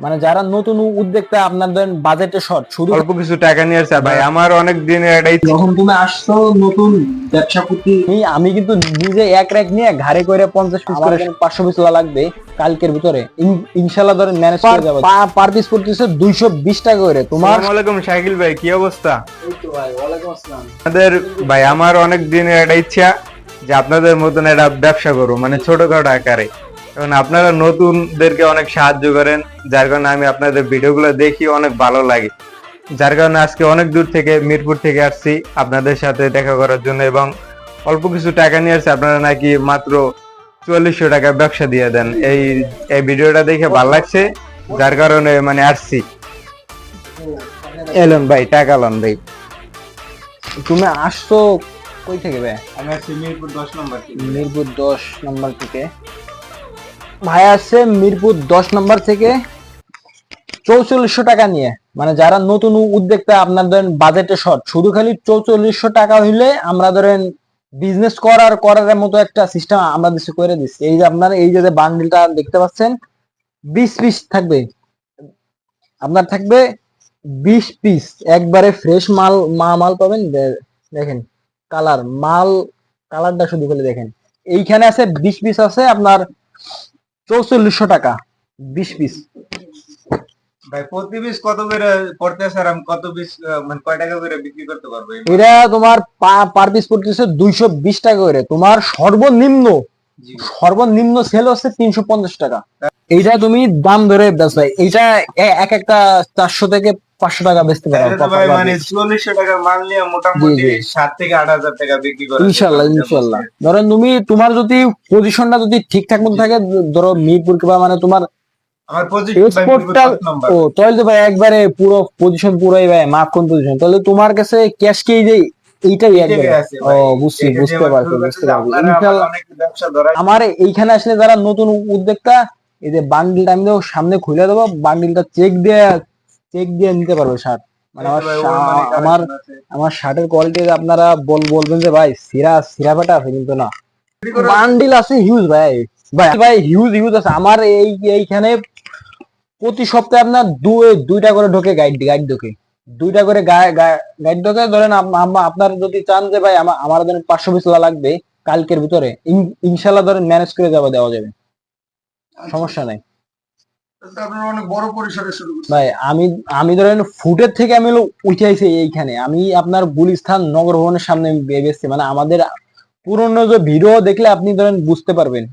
মানে যারা নতুন উদ্যোক্তা, আপনার ধরেন বাজেটে শর্ট, শুধু অল্প কিছু টাকা নিয়ে আসছে ভাই, আমার অনেক দিনের একটা ইচ্ছা। যখন তুমি আসছো নতুন ব্যবসা করতে, আমি কিন্তু নিজে এক র্যাক নিয়ে ঘাড়ে করে 50 পিস করে 500 পিস লাগবে কালকের ভিতরে ইনশাল্লাহ ধরেন ম্যানেজ করে যাবো। পার পিস পড়তেছে 220 টাকা করে। তোমার আসসালামু আলাইকুম শাকিল ভাই, কি অবস্থা? এই তো ভাই, ওয়ালাইকুম আসসালাম। আপনাদের ভাই আমার অনেক দিনের একটা ইচ্ছা যে আপনাদের মতন একটা ব্যবসা করবো, মানে ছোটখাটো আকারে। এবং আপনারা নতুনদেরকে অনেক সাহায্য করেন, যার কারণে আমি আপনাদের ভিডিওগুলো দেখি, অনেক ভালো লাগে। যার কারণে আজকে অনেক দূর থেকে, মিরপুর থেকে আসছি আপনাদের সাথে দেখা করার জন্য, এবং অল্প কিছু টাকা নিয়ে আসছে। আপনারা নাকি মাত্র 4400 টাকা ব্যবসা দিয়ে দেন। এই ভিডিওটা দেখে ভালো লাগছে, যার কারণে মানে আসছি। এলন ভাই, টাকা লন ভাই। তুমি আসছো কই থেকে ভাই? আমি আসছি মিরপুর 10 নম্বর থেকে। মিরপুর 10 নম্বর থেকে ভাই আসছে, মিরপুর 10 নম্বর থেকে 4400 টাকা নিয়ে। মানে যারা নতুন উদ্যোক্তা, আপনার ধরেন বাজেটে শর্ট, শুধু খালি 4400 টাকা হইলে আমরা ধরেন বিজনেস করার মতো একটা সিস্টেম আমরা দেশে করে দিচ্ছি। এই যে আপনার এই যে বান্ডিলটা দেখতে পাচ্ছেন, 20 পিস থাকবে, আপনার থাকবে 20 পিস একবারে ফ্রেশ মাল পাবেন। দেখেন কালারটা শুধু খালি দেখেন। এইখানে আছে 20 পিস, আছে আপনার 4400 টাকা 20 পিস। ভাই প্রতি পিস কত করে পড়তেছে, আর আমি কত পিস মানে কয় টাকা করে বিক্রি করতে পারবো? এটা তোমার পার পিস পড়তেছে 220 টাকা করে। তোমার সর্বনিম্ন সেল হচ্ছে 350 টাকা। এইটা তুমি দাম ধরে বেচ ভাই, এইটা এক একটা 400 থেকে 500 টাকা বেচতে পারো। তাহলে তো ভাই মানে 4400 টাকার মাল নিয়ে মোটামুটি 7 থেকে 8000 টাকা বিক্রি করা যায়। ইনশাল্লাহ ধরেন তোমার যদি পজিশনটা যদি ঠিকঠাক মতো থাকে, ধরো মিরপুর কিংবা মানে তোমার আমার পজিশন ভাই মিরপুর 10 নম্বর। ও তাহলে তো ভাই একবারে পুরো পজিশন পুরাই ভাই মাপ কোন পজিশন, তাহলে তোমার কাছে ক্যাশ কি যে এইটাই একবারে। ও বুঝতে পারছি। ইনশাআল্লাহ অনেক ব্যবসা ধরা। আমার এইখানে আসলে যারা নতুন উদ্যোক্তা, এই যে বান্ডিলটা আমি তো সামনে খুলে দেবো, বান্ডিলটা চেক দিয়ে নিতে পারবে শার্ট। মানে আমার আমার শার্টের কোয়ালিটি আপনারা বলবেন যে ভাই সিরা ফাটা আছে, কিন্তু না, বান্ডিল আছে হিউজ ভাই। ভাই হিউজ আছে আমার এইখানে। প্রতি সপ্তাহে আপনার দুইটা করে ঢোকে গাইড ঢোকে, দুইটা করে গাইড ঢোকে। ধরেন আপনার যদি চান যে ভাই আমার ধরেন 500 পিস লাগবে কালকের ভিতরে, ইনশাল্লাহ ধরেন ম্যানেজ করে দেওয়া যাবে, সমস্যা নাই আপনারা অনেক বড় পরিসরে শুরু করছেন ভাই। আমি ধরেন ফুটের থেকে আমি উঠে আইছি এইখানে। আমি আপনার গুলিস্তান নগর ভবনের সামনে বেচছি। মানে আমাদের পুরনো যে ভিডিও দেখলে আপনি ধরেন বুঝতে পারবেন।